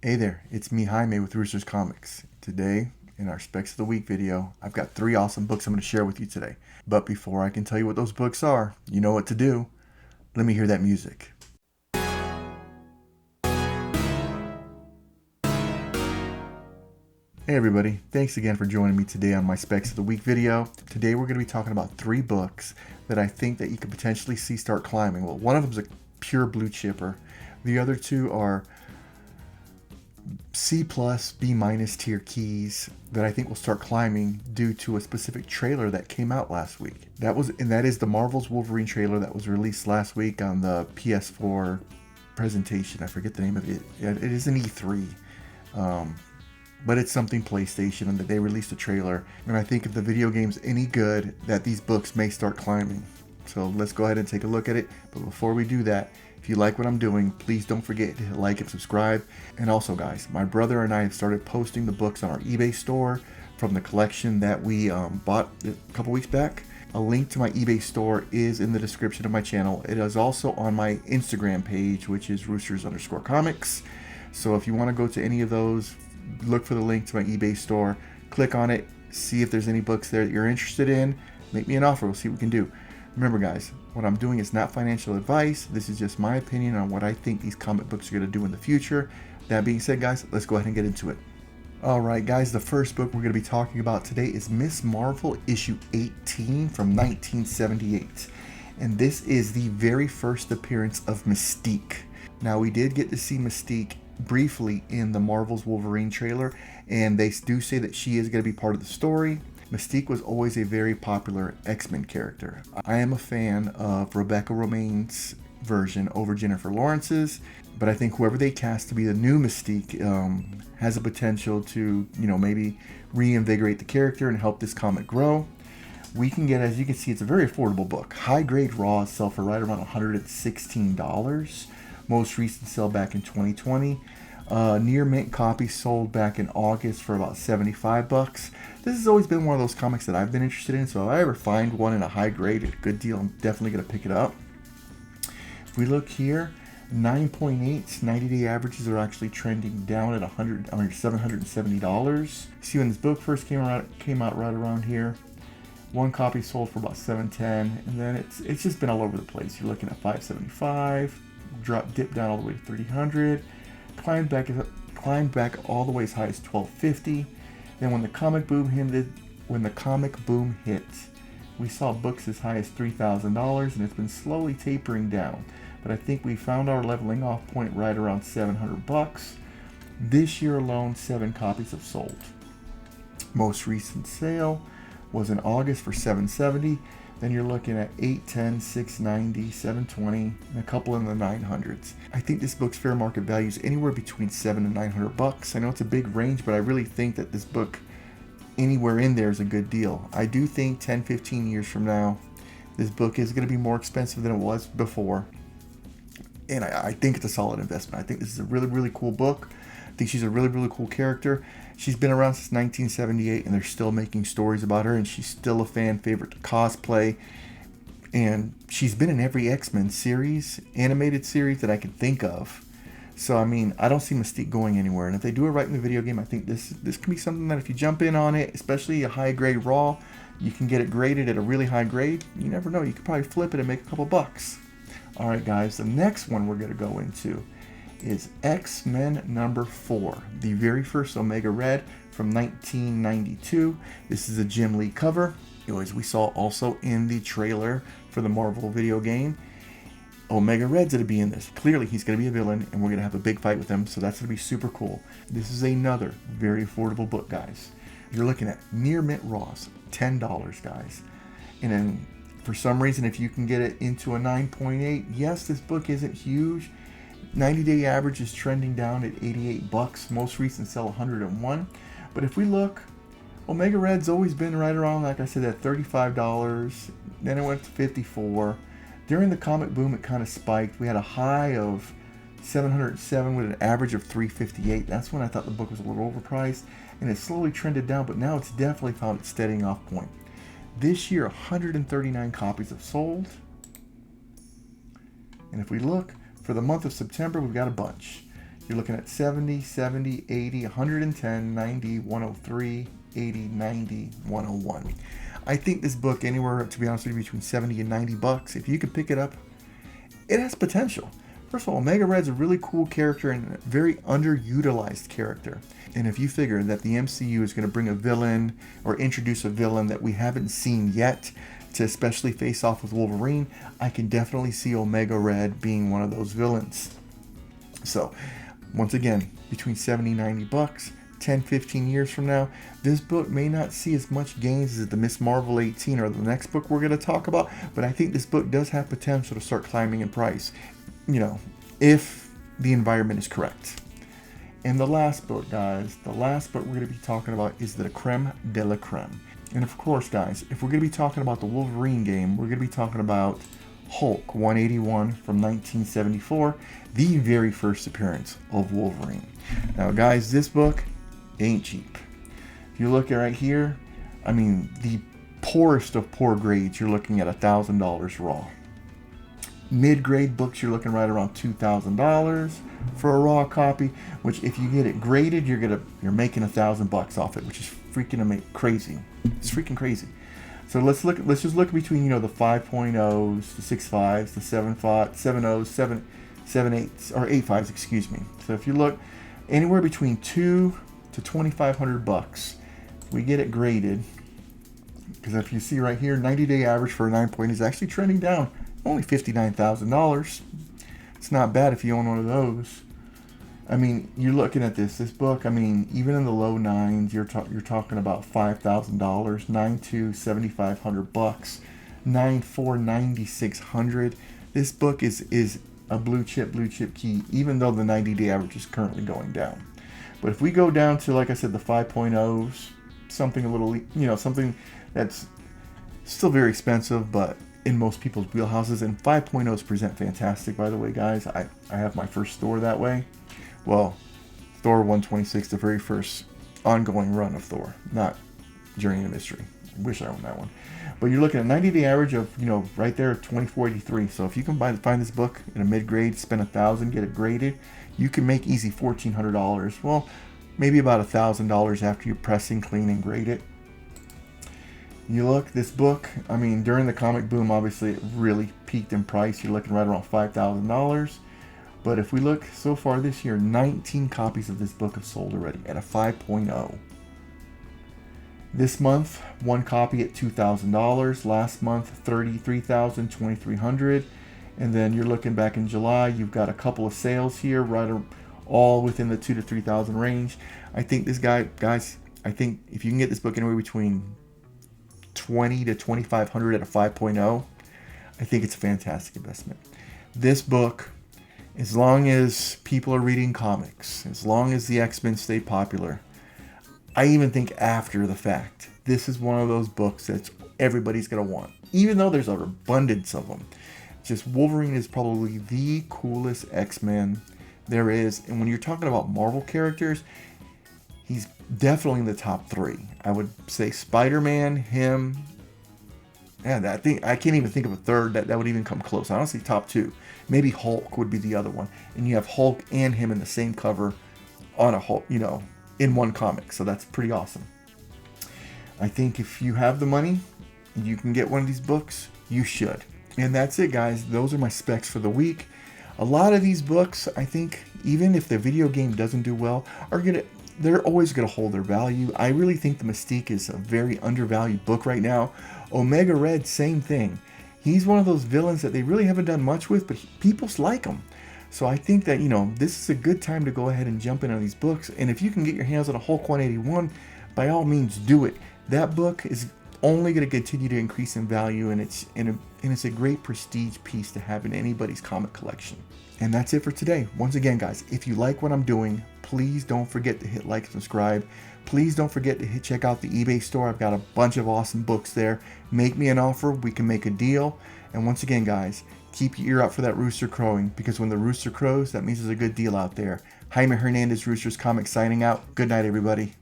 Hey there, it's me, Jaime, with Roosters Comics. Today, in our Specs of the Week video, I've got 3 awesome books I'm going to share with you today. But before I can tell you what those books are, you know what to do. Let me hear that music. Hey everybody, thanks again for joining me today on my Specs of the Week video. Today we're going to be talking about 3 books that I think that you could potentially see start climbing. Well, one of them is a pure blue chipper. The other 2 are C+, B- tier keys that I think will start climbing due to a specific trailer that came out last week. That is the Marvel's Wolverine trailer that was released last week on the PS4 presentation. I forget the name of it. It is an E3. But it's something PlayStation, and that they released a trailer. And I think if the video game's any good, that these books may start climbing. So let's go ahead and take a look at it. But before we do that, if you like what I'm doing, please don't forget to hit like and subscribe. And also guys, my brother and I have started posting the books on our eBay store from the collection that we bought a couple weeks back. A link to my eBay store is in the description of my channel. It is also on my Instagram page, which is roosters_comics. So if you want to go to any of those, look for the link to my eBay store, click on it, see if there's any books there that you're interested in, make me an offer, we'll see what we can do. Remember guys, what I'm doing is not financial advice. This is just my opinion on what I think these comic books are going to do in the future. That being said guys, let's go ahead and get into it. Alright guys, the first book we're going to be talking about today is Miss Marvel issue 18 from 1978. And this is the very first appearance of Mystique. Now we did get to see Mystique briefly in the Marvel's Wolverine trailer, and they do say that she is going to be part of the story. Mystique was always a very popular X-Men character. I am a fan of Rebecca Romijn's version over Jennifer Lawrence's, but I think whoever they cast to be the new Mystique has the potential to, maybe reinvigorate the character and help this comic grow. We can get, as you can see, it's a very affordable book. High grade raw sell for right around $116. Most recent sale back in 2020. Near mint copy sold back in August for about $75. This has always been one of those comics that I've been interested in, so if I ever find one in a high grade at a good deal, I'm definitely going to pick it up. If we look here, 9.8 90-day averages are actually trending down at $770. See, when this book first came out right around here, one copy sold for about $710, and then it's just been all over the place. You're looking at $575, dipped down all the way to $300, climbed back all the way as high as $1250. Then when the comic boom hit, we saw books as high as $3,000, and it's been slowly tapering down. But I think we found our leveling off point right around $700. This year alone, 7 copies have sold. Most recent sale was in August for $770. Then you're looking at $810, $690, $720, and a couple in the $900s. I think this book's fair market value is anywhere between $700 and $900. I know it's a big range, but I really think that this book, anywhere in there, is a good deal. I do think 10-15 years from now, this book is going to be more expensive than it was before. And I think it's a solid investment. I think this is a really, really cool book. I think she's a really, really cool character. She's been around since 1978, and they're still making stories about her, and she's still a fan favorite to cosplay. And she's been in every X-Men series, animated series that I can think of. So, I mean, I don't see Mystique going anywhere. And if they do it right in the video game, I think this can be something that if you jump in on it, especially a high-grade raw, you can get it graded at a really high grade. You never know. You could probably flip it and make a couple bucks. All right, guys, the next one we're going to go into is X-Men number 4, the very first Omega Red from 1992. This is a Jim Lee cover, as we saw also in the trailer for the Marvel video game. Omega Red's going to be in this. Clearly, he's going to be a villain, and we're going to have a big fight with him, so that's going to be super cool. This is another very affordable book, guys. You're looking at near mint raws, $10, guys. And then, for some reason, if you can get it into a 9.8, yes, this book isn't huge. 90-day average is trending down at $88. Most recent sell $101. But if we look, Omega Red's always been right around, like I said, at $35. Then it went to $54. During the comic boom, it kind of spiked. We had a high of $707 with an average of $358. That's when I thought the book was a little overpriced. And it slowly trended down, but now it's definitely found its steadying off point. This year, 139 copies have sold. And if we look, for the month of September, we've got a bunch. you're looking at 70, 70, 80, 110, 90, 103, 80, 90, 101. I think this book anywhere, to be honest with you, between 70 and 90 bucks. If you could pick it up, it has potential. First of all, Omega Red's a really cool character and a very underutilized character. And if you figure that the MCU is going to bring a villain or introduce a villain that we haven't seen yet to especially face off with Wolverine, I can definitely see Omega Red being one of those villains. So, once again, between 70 and 90 bucks, 10, 15 years from now, this book may not see as much gains as the Miss Marvel 18 or the next book we're going to talk about, but I think this book does have potential to start climbing in price, you know, if the environment is correct. And the last book, guys, the last book we're going to be talking about is the creme de la creme. And of course, guys, if we're going to be talking about the Wolverine game, we're going to be talking about Hulk 181 from 1974, the very first appearance of Wolverine. Now, guys, this book ain't cheap. If you look at right here, I mean, the poorest of poor grades, you're looking at $1,000 raw. Mid-grade books, you're looking right around $2,000 for a raw copy, which if you get it graded, you're making $1,000 off it, which is freaking crazy. It's freaking crazy. So let's just look between, you know, the 5.0s, the 6.5s, the 7.0s, 7.8s, or 8.5s, excuse me. So if you look anywhere between $2,000 to $2,500, we get it graded. Because if you see right here, 90-day average for a 9 is actually trending down. Only $59,000. It's not bad if you own one of those. I mean, you're looking at this book. I mean, even in the low nines, you're talking about $5,000, 9.2, $7,500, 9.4, 9,600. This book is a blue chip key, even though the 90-day average is currently going down. But if we go down to, like I said, the 5.0s, something a little, you know, something that's still very expensive, but in most people's wheelhouses, and 5.0s present fantastic, by the way, guys. I have my first Thor that way. Well, Thor 126, the very first ongoing run of Thor, not Journey into Mystery. I wish I owned that one. But you're looking at 90-day average of, you know, right there at $24.83. So if you can find this book in a mid-grade, spend $1,000, get it graded, you can make easy $1,400. Well, maybe about $1,000 after you pressing, clean, and grade it. You look, this book, I mean, during the comic boom, obviously it really peaked in price. You're looking right around $5,000. But if we look so far this year, 19 copies of this book have sold already at a 5.0. This month, one copy at $2,000. Last month, $33,000, $2,300. And then you're looking back in July, you've got a couple of sales here, all within the $2,000 to $3,000 range. I think this guys, I think if you can get this book anywhere between $20,000 to $2,500 at a 5.0, I think it's a fantastic investment. This book, as long as people are reading comics, as long as the X-Men stay popular, I even think after the fact, this is one of those books that everybody's going to want, even though there's an abundance of them. Just Wolverine is probably the coolest X-Men there is. And when you're talking about Marvel characters, he's definitely in the top 3. I would say Spider-Man, him, and I can't even think of a third that would even come close. Honestly, top 2. Maybe Hulk would be the other one. And you have Hulk and him in the same cover on a Hulk, you know, in one comic. So that's pretty awesome. I think if you have the money, you can get one of these books, you should. And that's it, guys. Those are my specs for the week. A lot of these books, I think, even if the video game doesn't do well, they're always going to hold their value. I really think the Mystique is a very undervalued book right now. Omega Red, same thing. He's one of those villains that they really haven't done much with, but people like him. So I think that, you know, this is a good time to go ahead and jump in on these books. And if you can get your hands on a Hulk 181, by all means, do it. That book is only going to continue to increase in value, and it's a great prestige piece to have in anybody's comic collection. And that's it for today. Once again, guys, if you like what I'm doing, please don't forget to hit like and subscribe. Please don't forget to check out the eBay store. I've got a bunch of awesome books there. Make me an offer. We can make a deal. And once again, guys, keep your ear out for that rooster crowing, because when the rooster crows, that means there's a good deal out there. Jaime Hernandez, Roosters Comics, signing out. Good night, everybody.